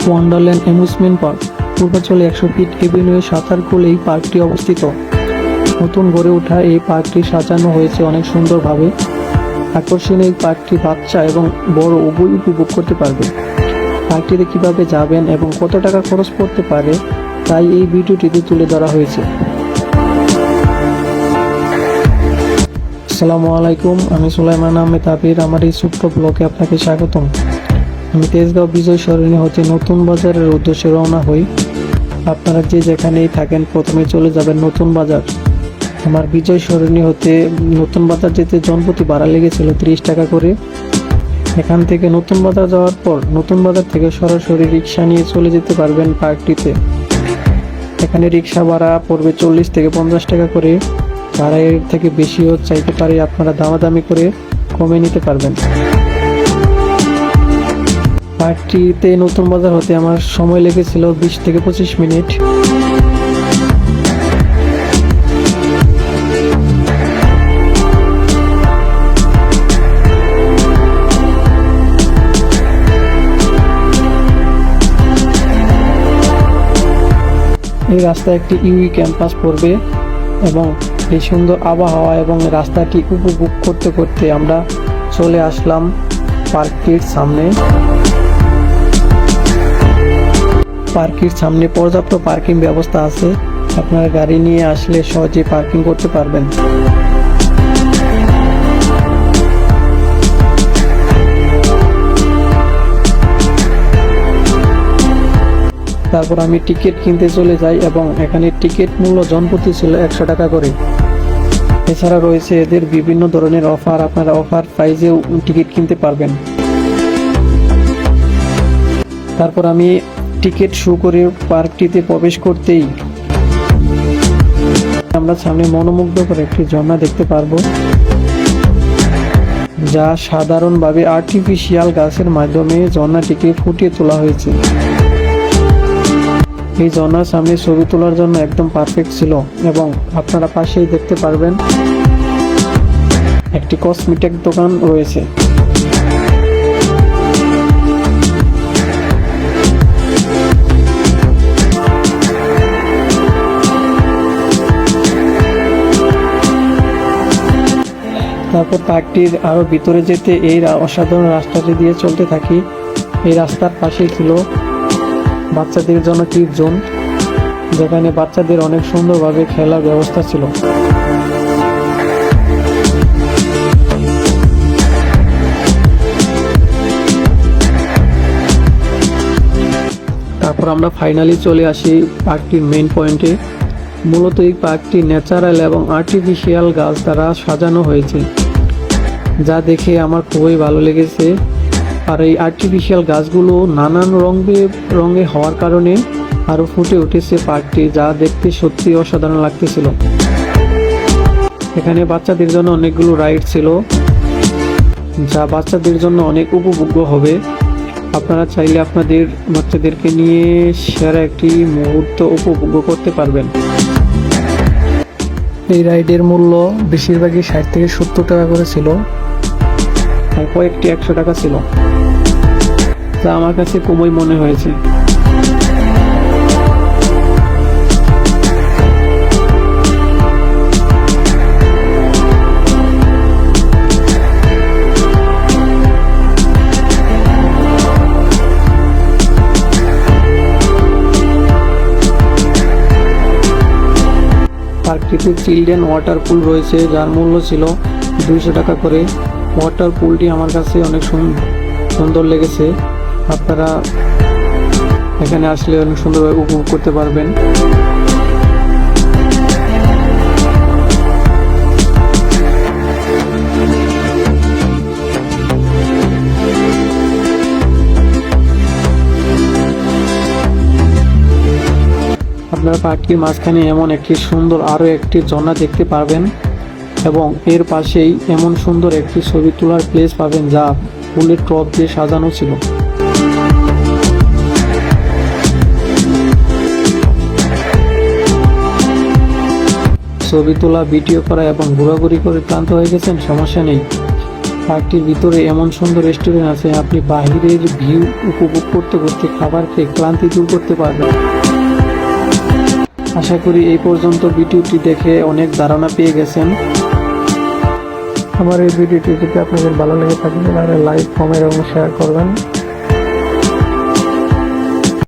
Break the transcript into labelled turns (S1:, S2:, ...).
S1: Wonderland amusement park পূর্বাঞ্চলে 100 fit এভিনিউয়ে সাঁতার কোলেই পার্কটি অবস্থিত। নতুন গড়ে ওঠা এই পার্কটি সাজানো হয়েছে অনেক সুন্দরভাবে। আকর্ষণীয় এই পার্কটি বাচ্চা এবং বড় উভয় উপভোগ করতে পারবে। পার্কটিতে কিভাবে যাবেন এবং কত টাকা খরচ পড়তে পারে তাই এই ভিডিওটিতে তুলে ধরা হয়েছে। আসসালামু আলাইকুম, আমি সুলাইমান আহমেদ আবির। আমার এই ছোট্ট ব্লগে আপনাকে স্বাগতম। আমি তেজগাঁও বিজয় সরণি হতে নতুন বাজারের উদ্দেশ্যে রওনা হই। আপনারা যে যেখানেই থাকেন প্রথমে চলে যাবেন নতুন বাজার। আমার বিজয় সরণি হতে নতুন বাজার যেতে জনপ্রতি ভাড়া লেগেছিল 30 টাকা করে। এখান থেকে নতুন বাজার যাওয়ার পর নতুন বাজার থেকে সরাসরি রিক্সা নিয়ে চলে যেতে পারবেন পার্কটিতে। এখানে রিক্সা ভাড়া পড়বে 40 থেকে 50 টাকা করে। ভাড়া এর থেকে বেশিও চাইতে পারে, আপনারা দামাদামি করে কমে নিতে পারবেন। পার্কটিতে নতুন বাজার হতে আমার সময় লেগেছিল 20 থেকে 25 মিনিট। এই রাস্তায় একটি ইউই ক্যাম্পাস পড়বে এবং এই সুন্দর আবহাওয়া এবং রাস্তাটি উপভোগ করতে করতে আমরা চলে আসলাম পার্কটির সামনে। পার্কের সামনে পর্যাপ্ত পার্কিং ব্যবস্থা আছে, আপনারা গাড়ি নিয়ে আসলে সহজে পার্কিং করতে পারবেন। তারপর আমি টিকিট কিনতে চলে যাই এবং এখানে টিকিট মূল্য জনপ্রতি ছিল 100 টাকা করে। এছাড়া রয়েছে এদের বিভিন্ন ধরনের অফার, আপনারা অফার প্রাইজেও টিকিট কিনতে পারবেন। তারপর আমি টিকিট শো করে পার্কটিতে প্রবেশ করতেই আমরা সামনে মনোমুগ্ধকর একটি ঝর্ণা দেখতে পারবো, যা সাধারণভাবে আর্টিফিশিয়াল গাছের মাধ্যমে ঝর্ণাটিকে ফুটিয়ে তোলা হয়েছে। এই ঝর্ণার সামনে ছবি তোলার জন্য একদম পারফেক্ট ছিল এবং আপনারা পাশেই দেখতে পারবেন একটি কসমেটিক দোকান রয়েছে। তারপর পার্কটির আরো ভিতরে যেতে এই অসাধারণ রাস্তাটি দিয়ে চলতে থাকি। এই রাস্তার পাশেই ছিল বাচ্চাদের জন্য কিড জোন, যেখানে বাচ্চাদের অনেক সুন্দরভাবে খেলার ব্যবস্থা ছিল। তারপর আমরা ফাইনালি চলে আসি পার্কটির মেইন পয়েন্টে। মূলত এই পার্কটি ন্যাচারাল এবং আর্টিফিশিয়াল গাছ দ্বারা সাজানো হয়েছে, যা দেখে আমার খুবই ভালো লেগেছে। আর এই আর্টিফিশিয়াল গাছগুলো নানান রঙে হওয়ার কারণে আরও ফুটে উঠেছে পার্কটি, যা দেখতে সত্যি অসাধারণ লাগতেছিল। এখানে বাচ্চাদের জন্য অনেকগুলো রাইড ছিল, যা বাচ্চাদের জন্য অনেক উপভোগ্য হবে। আপনারা চাইলে আপনাদের বাচ্চাদেরকে নিয়ে সেরা একটি মুহূর্ত উপভোগ করতে পারবেন। এই রাইডের মূল্য বেশিরভাগই 60 থেকে 70 টাকা করে ছিল, আর কয়েকটি 100 টাকা ছিল, যা আমার কাছে কমই মনে হয়েছে। পার্কটিতে চিলড্রেন ওয়াটার পুল রয়েছে, যার মূল্য ছিল 200 টাকা করে। ওয়াটার পুলটি আমার কাছে অনেক সুন্দর লেগেছে, আপনারা এখানে আসলে অনেক সুন্দরভাবে উপভোগ করতে পারবেন। আপনারা পার্কটির মাঝখানে এমন একটি সুন্দর আরও একটি ঝর্ণা দেখতে পারবেন এবং এর পাশেই এমন সুন্দর একটি ছবি তোলার প্লেস পাবেন, যা ফুলের টব দিয়ে সাজানো ছিল। ছবি তোলা, ভিডিও করা এবং ঘোরাঘুরি করে ক্লান্ত হয়ে গেছেন, সমস্যা নেই। পার্কটির ভিতরে এমন সুন্দর রেস্টুরেন্ট আছে, আপনি বাহিরের ভিউ উপভোগ করতে করতে খাবার খেয়ে ক্লান্তি দূর করতে পারবেন। আশা করি এই পর্যন্ত ভিডিওটি দেখে অনেক ধারণা পেয়ে গেছেন। আমার এই ভিডিওটি যদি আপনাদের ভালো লেগে থাকে তাহলে লাইক, কমেন্ট এবং শেয়ার করবেন।